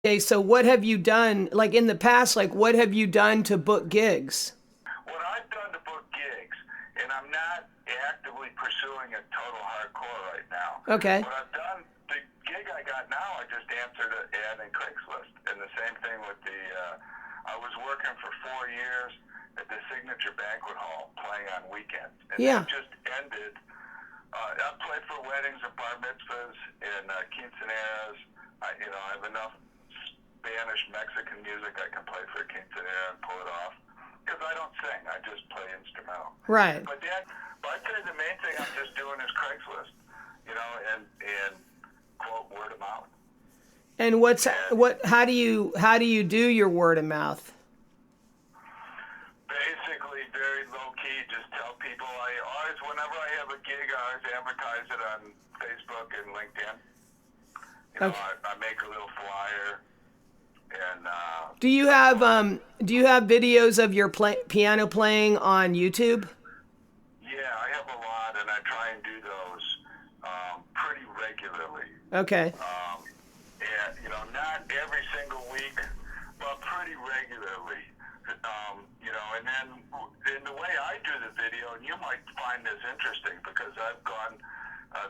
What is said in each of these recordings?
Okay, so what have you done, like in the past, like what have you done to book gigs? What I've done to book gigs, and I'm not actively pursuing a total hardcore right now. Okay. What I've done, the gig I got now, I just answered an ad in Craigslist, and the same thing with the. I was working for 4 years at the Signature Banquet Hall, playing on weekends, and Yeah. that just ended. I played for weddings and bar mitzvahs and quinceaneras. I have enough Spanish Mexican music I can play for a quinceanera and pull it off. Because I don't sing, I just play instrumental. Right. But I'd say the main thing I'm just doing is Craigslist, and quote word of mouth. And how do you do your word of mouth? Basically, very low key. Just tell people. I always, whenever I have a gig, I always advertise it on Facebook and LinkedIn. Okay. I make a little flyer, and Do you have videos of your piano playing on YouTube? yeah, I have a lot, and I try and do those pretty regularly. Okay. And not every single week, but pretty regularly. And then in the way I do the video, and you might find this interesting because I've gone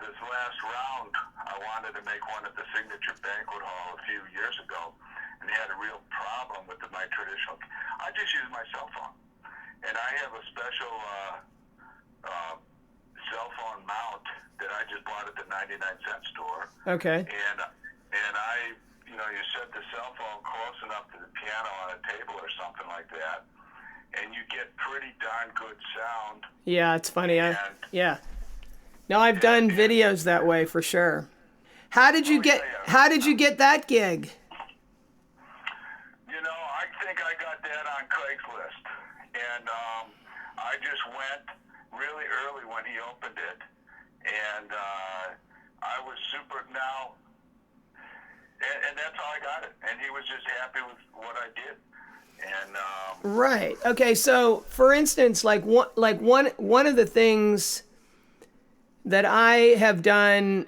this last round. I wanted to make one at the Signature Banquet Hall a few years ago, and they had a real problem with my traditional. I just use my cell phone, and I have a special cell phone mount that I just bought at the 99-cent store. Okay. And I, you set the cell phone close enough to the piano on a table or something like that, and you get pretty darn good sound. Yeah, it's funny. Yeah. No, I've done videos that way for sure. How did you get? Yeah. How did you get that gig? I think I got that on Craigslist, and I just went really early when he opened it, and I was super now. And that's how I got it. And he was just happy with what I did. And Right. Okay. So, for instance, one of the things that I have done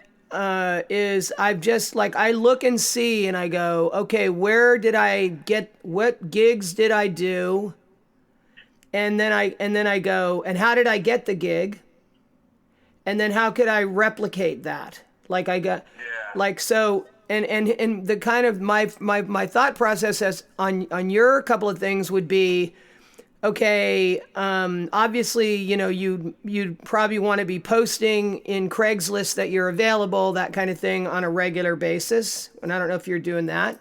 is I've just I look and see and I go, okay, where did I get, what gigs did I do? And then I go, and how did I get the gig? And then how could I replicate that? So. And the kind of my thought process on your couple of things would be, okay, obviously, you'd probably want to be posting in Craigslist that you're available, that kind of thing, on a regular basis. And I don't know if you're doing that.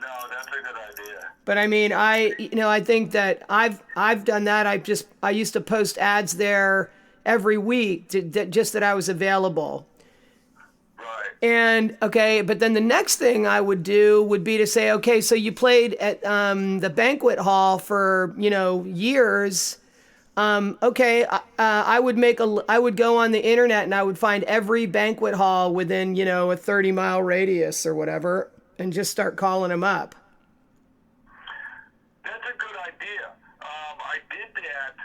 no, that's a good idea. But I mean, I think that I've done that. I used to post ads there every week just that I was available. And okay, but then the next thing I would do would be to say, okay, so you played at the banquet hall for years. Okay, I would go on the internet and I would find every banquet hall within a 30-mile radius or whatever, and just start calling them up. That's a good idea. I did that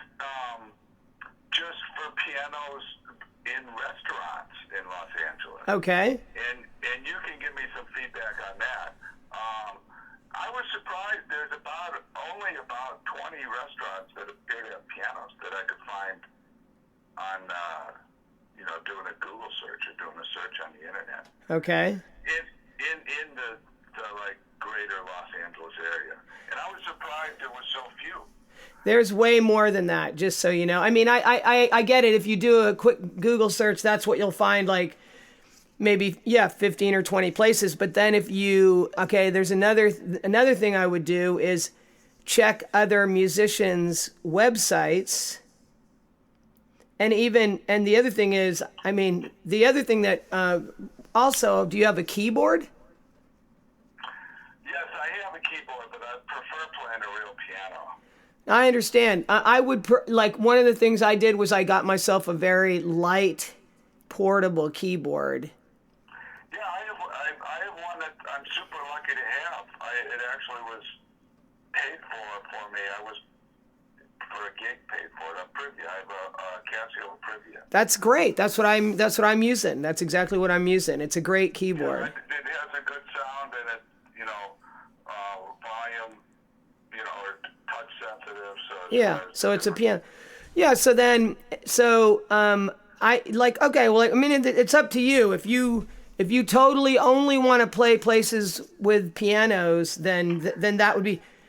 just for pianos in restaurants in Los Angeles. Okay. And you can give me some feedback on that. I was surprised. There's only about 20 restaurants that appear to have pianos that I could find on doing a Google search or doing a search on the internet. Okay. In the greater Los Angeles area, and I was surprised there was so few. There's way more than that, just so you know. I mean, I get it. If you do a quick Google search, that's what you'll find, maybe 15 or 20 places. But then there's another thing I would do is check other musicians' websites. And the other thing is, the other thing that also, do you have a keyboard? Yes, I have a keyboard, but I prefer playing a real piano. I understand. I would one of the things I did was I got myself a very light, portable keyboard. Yeah, I have one that I'm super lucky to have. It actually was paid for me. I was for a gig paid for it on Privia. I have a Casio Privia. That's great. That's what I'm using. That's exactly what I'm using. It's a great keyboard. Yeah, it has a good sound, and volume, or touch sensitive. So Yeah, so it's a piano. Yeah, so then, I like, okay, well, I mean, it's up to you. If you totally only want to play places with pianos, then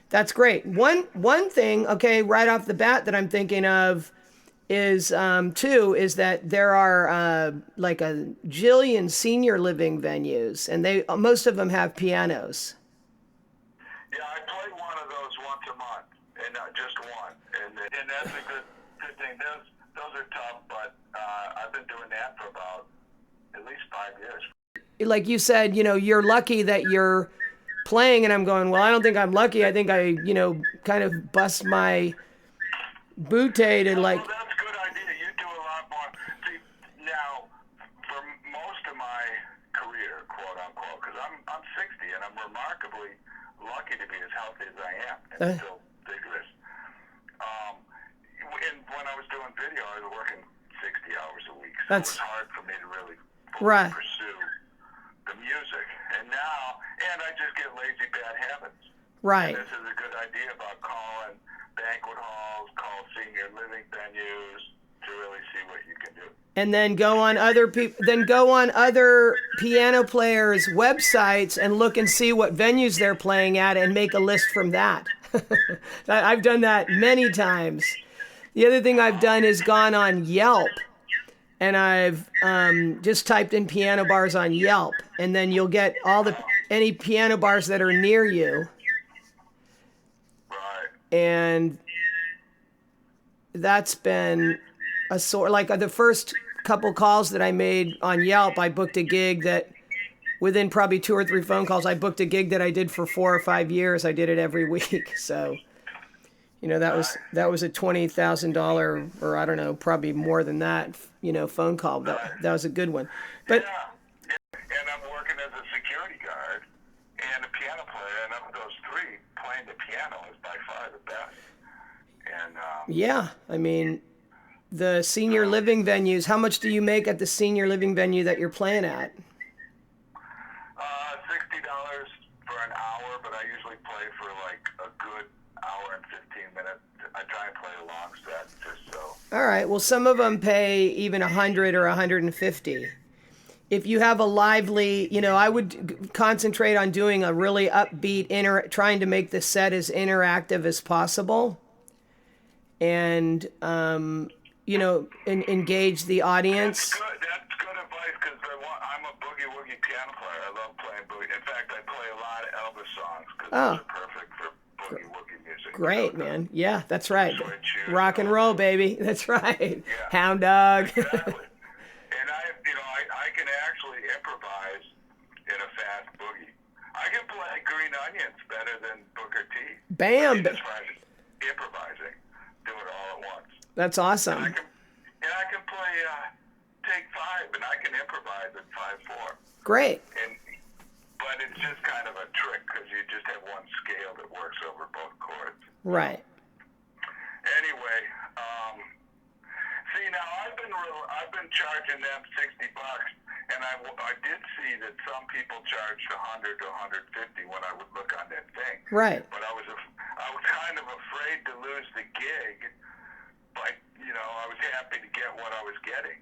that's great. One thing, okay, right off the bat that I'm thinking of is too is that there are like a jillion senior living venues, and most of them have pianos. Yeah, I play one of those once a month, and just one, and that's a good thing. Those are tough, but I've been doing that for about at least 5 years. Like you said, you're lucky that you're playing, and I'm going, well, I don't think I'm lucky. I think I, kind of bust my bootay to like. Well, that's a good idea. You do a lot more. See, now, for most of my career, quote unquote, because I'm 60 and I'm remarkably lucky to be as healthy as I am and still vigorous. And when I was doing video, I was working 60 hours a week, so it was hard for me to really fully pursue the music. And I just get lazy bad habits. Right. And this is a good idea about calling banquet halls, call senior living venues to really see what you can do. And then go on other piano players' websites and look and see what venues they're playing at and make a list from that. I've done that many times. The other thing I've done is gone on Yelp, and I've just typed in piano bars on Yelp, and then you'll get any piano bars that are near you. Right. And that's been a sort, like the first couple calls that I made on Yelp, I booked a gig that within probably 2 or 3 phone calls, I booked a gig that I did for 4 or 5 years. I did it every week. So, that was a $20,000, or I don't know, probably more than that, phone call. That was a good one. But yeah. And I'm working as a security guard and a piano player, and of those 3, playing the piano is by far the best. And yeah, I mean, the senior living venues, how much do you make at the senior living venue that you're playing at? $60 for an hour, but I usually play for like a good hour and 15 minutes. I try and play a long set just so. All right. Well, some of them pay even 100 or 150. If you have a lively, I would concentrate on doing a really upbeat, trying to make the set as interactive as possible, and engage the audience. That's good advice, because I'm a boogie-woogie piano player. I love playing boogie. In fact, I play a lot of Elvis songs because those are perfect for boogie-woogie music. Great, man. Yeah, that's right. Switch, rock and roll, baby. That's right. Yeah. Hound dog. Exactly. And I can actually improvise in a fast boogie. I can play Green Onions better than Booker T. Bam. As far as improvising, do it all at once. That's awesome. And I can play Take 5, and I can improvise at 5/4. Great. But it's just kind of a trick, because you just have one scale that works over both chords. Right. Anyway, see, now I've been charging them $60, and I did see that some people charged 100 to 150 when I would look on that thing. Right. But I was kind of afraid to lose the gig, but I was happy to get what I was getting.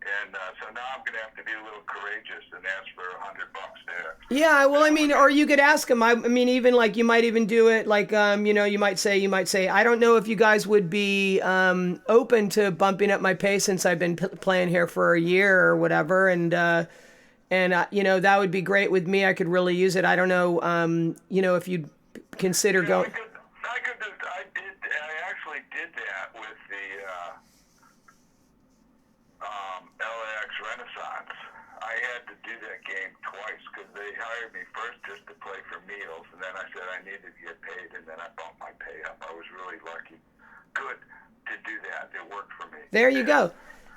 And so now I'm going to have to be a little courageous and ask for $100 there. Yeah, well, I mean, or you could ask them. I mean, even like you might even do it like, you might say, I don't know if you guys would be open to bumping up my pay since I've been playing here for a year or whatever, and that would be great with me. I could really use it. I don't know, if you'd consider going. I actually did that with the LAX Renaissance. I had to do that game twice, because they hired me first just to play for meals, and then I said I needed to get paid, and then I bumped my pay up. I was really lucky. Good to do that. It worked for me. There you go.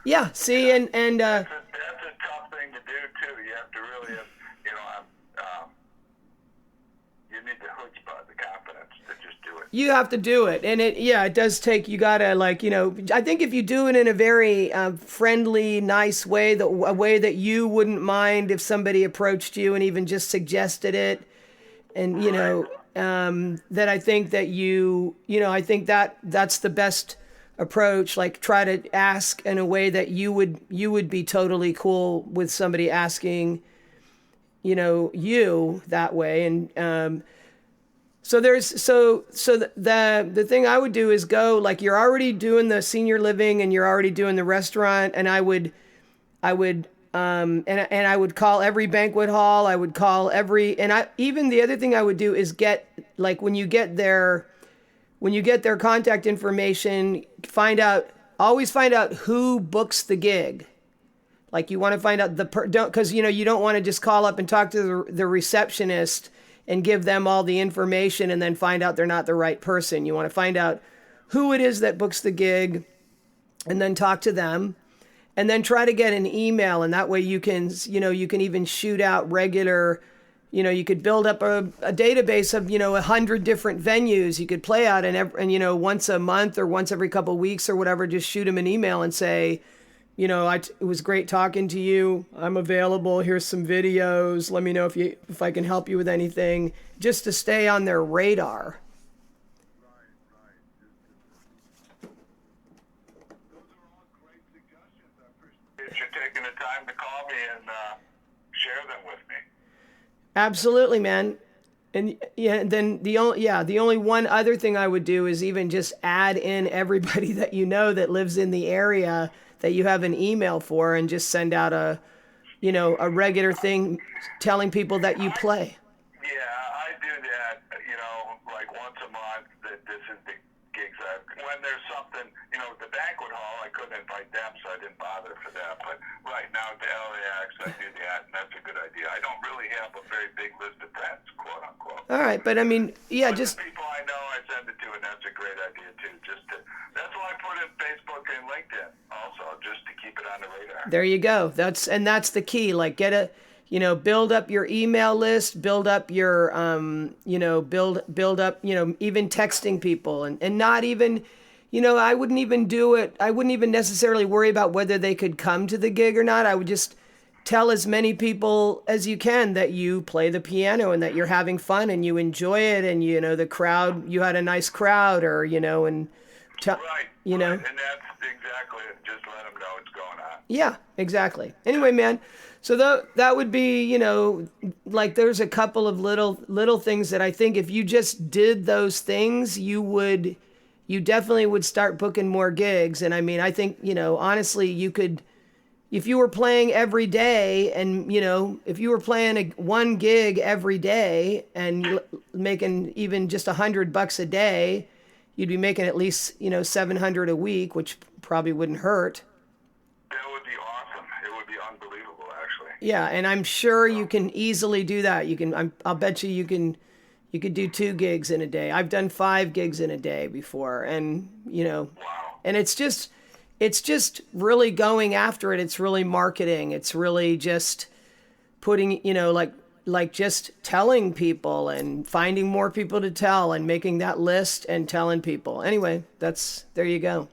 Yeah. See, and that's a tough thing to do too. You have to really have, you need the chutzpah, the confidence to just do it. You have to do it, and it does take. You gotta I think if you do it in a very friendly, nice way, a way that you wouldn't mind if somebody approached you and even just suggested it, and that I think that I think that that's the best approach. Like, try to ask in a way that you would be totally cool with somebody asking, you that way. And the thing I would do is go, like, you're already doing the senior living and you're already doing the restaurant, and I would call every banquet hall. I would call even the other thing I would do is get, like, when you get their contact information, always find out who books the gig. Like, you want to find out because you don't want to just call up and talk to the receptionist and give them all the information and then find out they're not the right person. You want to find out who it is that books the gig and then talk to them. And then try to get an email, and that way you can even shoot out regular, you could build up a database of, 100 different venues you could play out, and once a month or once every couple of weeks or whatever, just shoot them an email and say, it was great talking to you. I'm available. Here's some videos. Let me know if I can help you with anything, just to stay on their radar. You're taking the time to call me and share them with me. Absolutely, man. And then the only one other thing I would do is even just add in everybody that that lives in the area that you have an email for, and just send out a regular thing telling people that you play. Yeah, I do that, like once a month, that this is the gigs when there's something, the banquet hall, I couldn't invite them, so I didn't bother for that. But right now at the LAX, I do that, and that's a good idea. I don't really have a very big list of friends, quote unquote. All right, but I mean, but just the people I know, I send it to, and that's a great idea too. That's why I put in Facebook and LinkedIn also, just to keep it on the radar. There you go. That's the key. Like, build up your email list, build up your, build up, even texting people, and not even, I wouldn't even do it. I wouldn't even necessarily worry about whether they could come to the gig or not. I would just tell as many people as you can that you play the piano and that you're having fun and you enjoy it, and, the crowd, you had a nice crowd, or, and, right. And that's exactly it. Just let them know what's going on. Yeah, exactly. Anyway, man, so that would be, like, there's a couple of little things that I think if you just did those things, you definitely would start booking more gigs. And I mean, I think, honestly, you could, if you were playing every day, and, if you were playing one gig every day and making even just $100 a day, you'd be making at least, $700 a week, which probably wouldn't hurt. That would be awesome. It would be unbelievable, actually. Yeah, and I'm sure you can easily do that. I'll bet you could do 2 gigs in a day. I've done 5 gigs in a day before, and Wow. and it's just really going after it. It's really marketing. It's really just putting, like just telling people and finding more people to tell and making that list and telling people. Anyway, there you go.